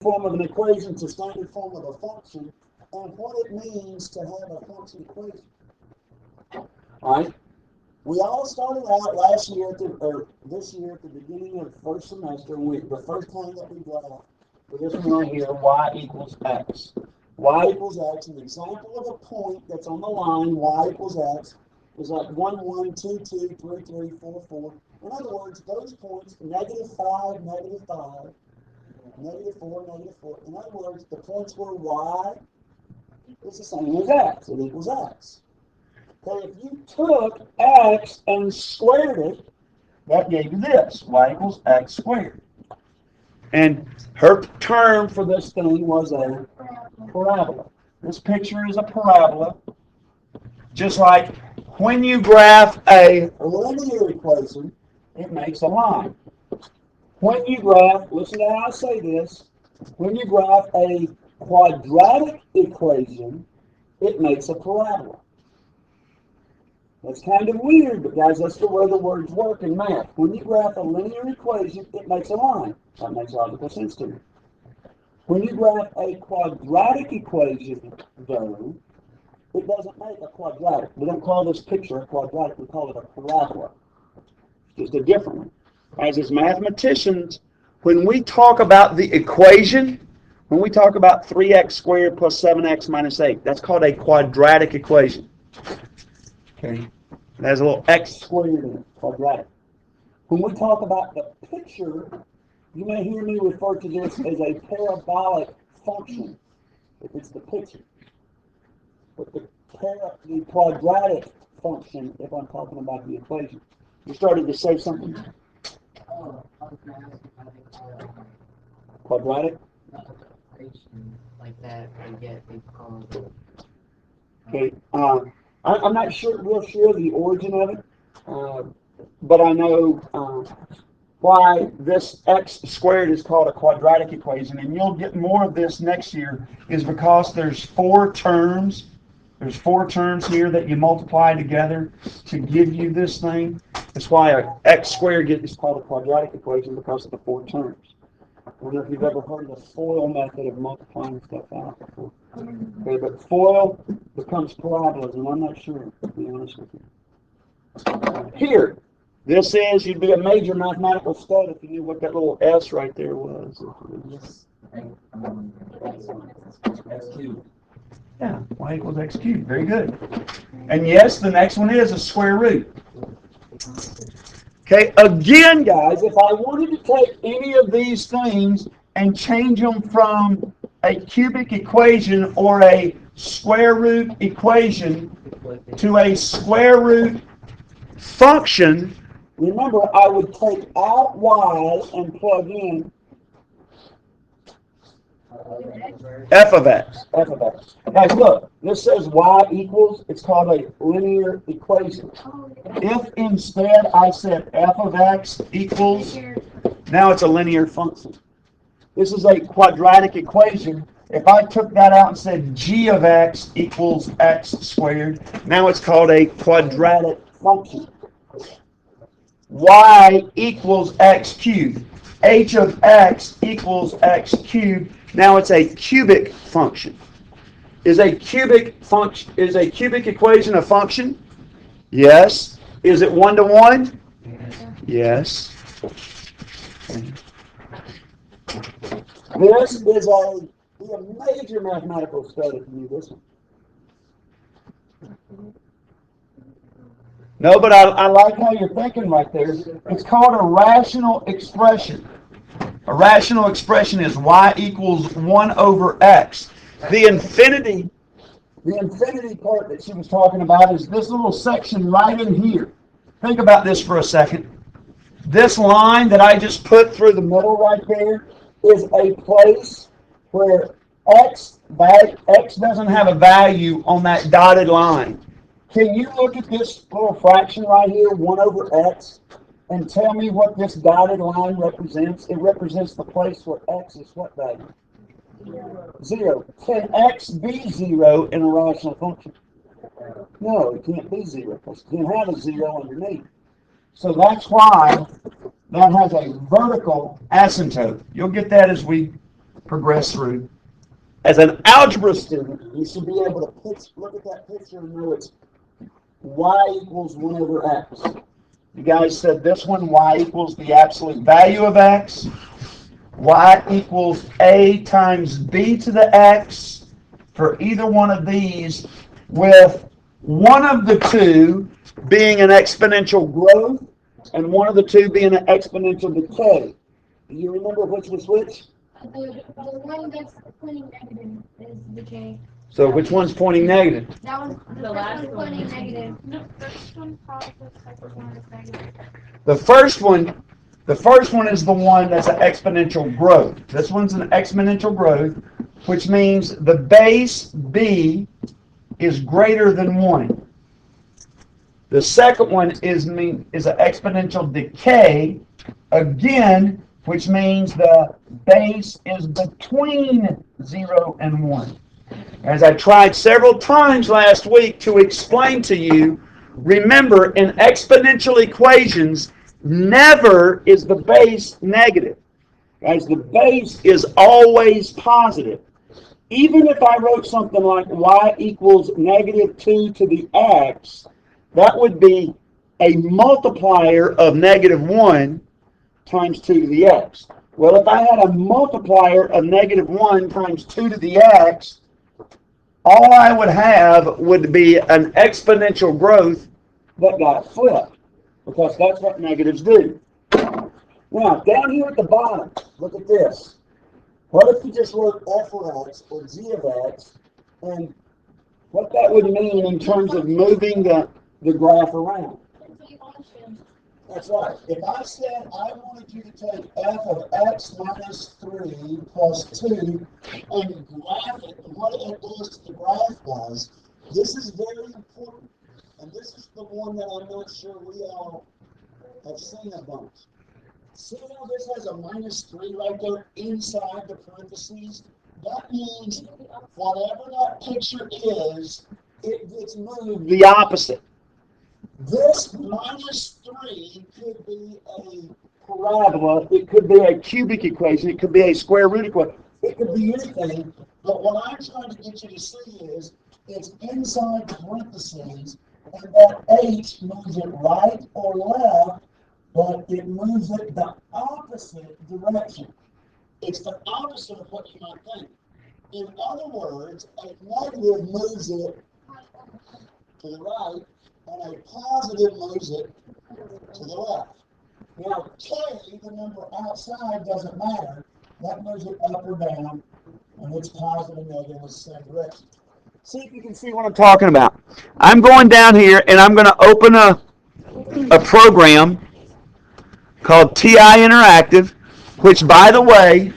form of an equation to standard form of a function and what it means to have a function equation. All right? We all started out last year, or this year at the beginning of the first semester, the first time that we graphed for this one right here, y equals x. Y equals x, an example of a point that's on the line, y equals x, is like 1, 1, 2, 2, 3, 3, 4, 4. In other words, those points, negative 5, negative 5, negative 4, negative 4. In other words, the points where y is the same as x. It equals x. Okay, if you took x and squared it, that gave you this, y equals x squared. And her term for this thing was a parabola. This picture is a parabola, just like when you graph a linear equation, it makes a line. When you graph, listen to how I say this, when you graph a quadratic equation, it makes a parabola. That's kind of weird, but guys, that's the way the words work in math. When you graph a linear equation, it makes a line. That makes logical sense to me. When you graph a quadratic equation, though, it doesn't make a quadratic. We don't call this picture a quadratic, we call it a parabola. Just a different one. As mathematicians, when we talk about the equation, when we talk about 3x squared plus 7x minus 8, that's called a quadratic equation. Okay. It has a little x squared in it, quadratic. When we talk about the picture, you may hear me refer to this as a parabolic function, if it's the picture. But the quadratic function, if I'm talking about the equation. You started to say something? Quadratic? Like that, and get they call it. Okay. I'm not real sure the origin of it, but I know why this x squared is called a quadratic equation, and you'll get more of this next year, is because there's 4 terms. There's 4 terms here that you multiply together to give you this thing. That's why x squared is called a quadratic equation, because of the 4 terms. I don't know if you've ever heard of the FOIL method of multiplying stuff out before. Okay, but FOIL becomes parabolas, and I'm not sure, to be honest with you. Here, this is, you'd be a major mathematical stud if you knew what that little S right there was. X cubed. Yeah, y equals x cubed. Very good. And yes, the next one is a square root. Okay, again, guys, if I wanted to take any of these things and change them from a cubic equation or a square root equation to a square root function, remember, I would take out y and plug in f of x. F of x. Guys, look, this says y equals, it's called a linear equation. If instead I said f of x equals, now it's a linear function. This is a quadratic equation. If I took that out and said g of x equals x squared, now it's called a quadratic function. Y equals x cubed. H of x equals x cubed. Now it's a cubic function. Is a cubic equation a function? Yes. Is it 1-to-1? Yes. This is be a major mathematical study if you do this one. No, but I like how you're thinking right there. It's called a rational expression. A rational expression is y equals 1 over x. The infinity part that she was talking about is this little section right in here. Think about this for a second. This line that I just put through the middle right there is a place where x doesn't have a value on that dotted line. Can you look at this little fraction right here, 1 over x, and tell me what this dotted line represents? It represents the place where x is what value? 0. Can x be 0 in a rational function? No, it can't be 0 because it can't have a 0 underneath. So that's why that has a vertical asymptote. You'll get that as we progress through. As an algebra student, you should be able to look at that picture and know it's y equals 1 over x. You guys said this one, y equals the absolute value of x. Y equals a times b to the x for either one of these, with one of the two being an exponential growth and one of the two being an exponential decay. Do you remember which was which? The one that's pointing negative is decay. So which one's pointing negative? That one's the last one pointing negative. No, the first one positive, second one is negative. The first one is the one that's an exponential growth. This one's an exponential growth, which means the base b is greater than 1. The second one is an exponential decay, again, which means the base is between 0 and 1. As I tried several times last week to explain to you, remember, in exponential equations, never is the base negative. Guys, the base is always positive. Even if I wrote something like y equals negative 2 to the x, that would be a multiplier of negative 1 times 2 to the x. Well, if I had a multiplier of negative 1 times 2 to the x, all I would have would be an exponential growth that got flipped, because that's what negatives do. Now, down here at the bottom, look at this. What if you just wrote f of x or g of x, and what that would mean in terms of moving the graph around? That's right. If I said I wanted you to take f of x minus 3 plus 2 and graph it, what it does to the graph was, this is very important, and this is the one that I'm not sure we all have seen a bunch. See how this has a minus 3 right there inside the parentheses? That means whatever that picture is, it gets moved the opposite. This minus 3 could be a parabola, it could be a cubic equation, it could be a square root equation, it could be anything, but what I'm trying to get you to see is it's inside parentheses, and that h moves it right or left, but it moves it the opposite direction. It's the opposite of what you might think. In other words, a negative moves it to the right, and a positive moves it to the left. Now, k, the number outside, doesn't matter. That moves it up or down, and it's positive and negative in the same direction. See if you can see what I'm talking about. I'm going down here, and I'm going to open a program called TI Interactive, which, by the way,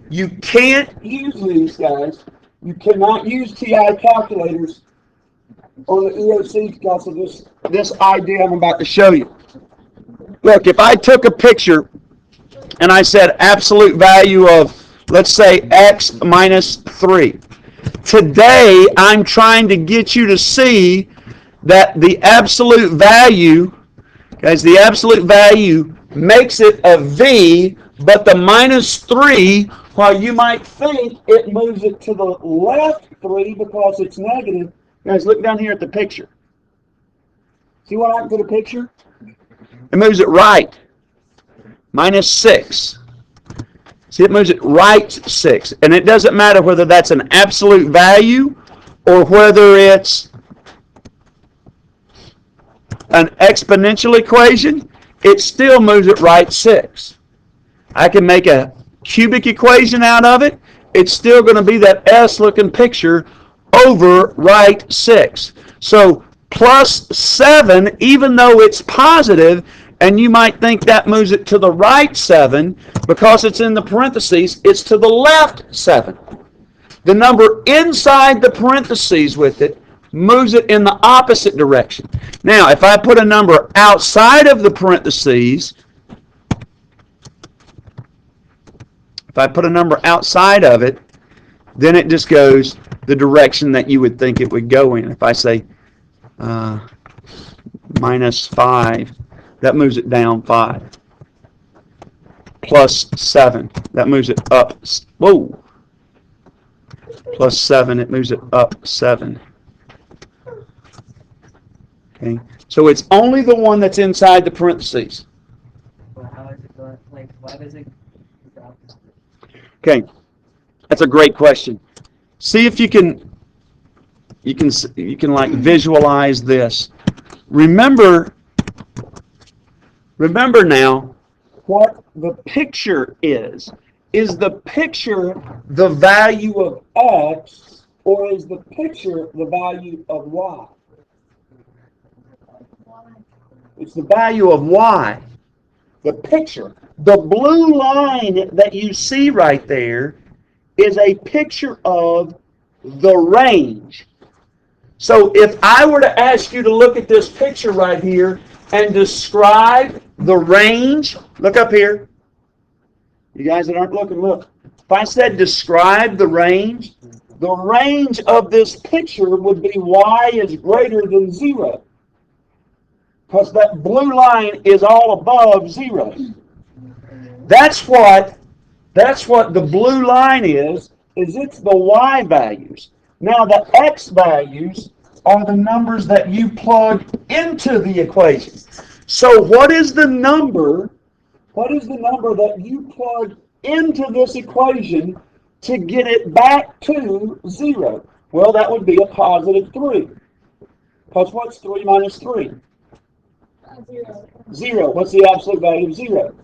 you can't use these, guys. You cannot use TI calculators on the EOC because of this idea I'm about to show you. Look, if I took a picture and I said absolute value of, let's say, x minus 3. Today, I'm trying to get you to see that the absolute value, guys, the absolute value makes it a v, but the minus 3, while you might think it moves it to the left 3 because it's negative, guys, look down here at the picture. See what happened to the picture? It moves it right. Minus 6. See, it moves it right 6. And it doesn't matter whether that's an absolute value or whether it's an exponential equation, it still moves it right 6. I can make a cubic equation out of it. It's still going to be that S-looking picture over right 6. So plus 7, even though it's positive, and you might think that moves it to the right 7, because it's in the parentheses, it's to the left 7. The number inside the parentheses with it moves it in the opposite direction. Now, if I put a number outside of the parentheses, then it just goes the direction that you would think it would go in. If I say minus 5, that moves it down 5. plus 7. That moves it up. Whoa. Plus 7, it moves it up 7. Okay. So it's only the one that's inside the parentheses. Well, how is it going? Like, why does it drop? Okay. That's a great question. See if you can like visualize this. Remember now what the picture is. Is the picture the value of x, or is the picture the value of y? It's the value of y. The picture. The blue line that you see right there is a picture of the range. So if I were to ask you to look at this picture right here and describe the range, look up here. You guys that aren't looking, look. If I said describe the range of this picture would be y is greater than 0. Because that blue line is all above 0. That's what the blue line is it's the y values. Now the x values are the numbers that you plug into the equation. So what is the number that you plug into this equation to get it back to 0? Well, that would be a positive 3. Because what's 3 minus 3? 0. What's the absolute value of 0?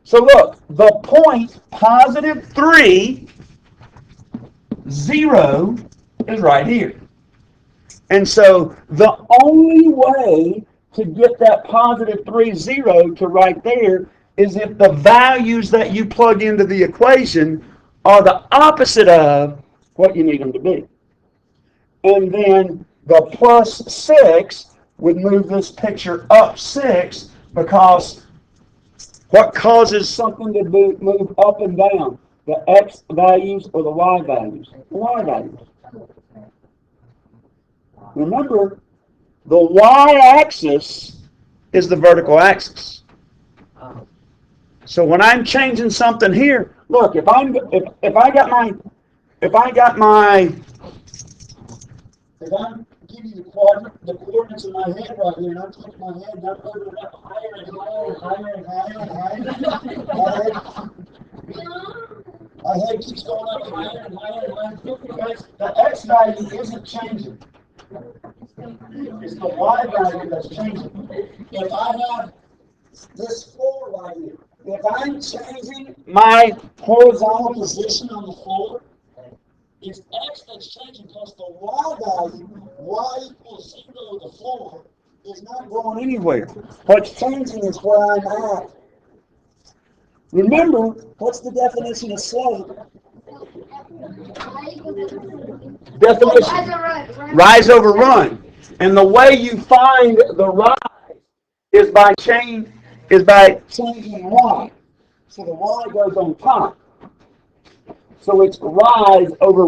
So look, the point positive 3, 0 is right here. And so the only way to get that positive 3, 0 to right there is if the values that you plug into the equation are the opposite of what you need them to be. And then the plus 6 would move this picture up 6 because what causes something to move up and down? The x values or the y values? The y values. Remember, the y-axis is the vertical axis. So when I'm changing something here, look, if I give you the coordinates in my head right here, and I'm taking my head down over and up higher and higher and higher and higher and higher. My head keeps going up higher and higher and higher. The x value isn't changing. It's the y value that's changing. If I have this floor right here, if I'm changing my horizontal position on the floor, it's x that's changing because the y value, y equals 0 the floor, is not going anywhere. What's changing is where I'm at. Remember, what's the definition of slope? Definition. Rise over run. And the way you find the rise is by changing y. So the y goes on top. So it's rise over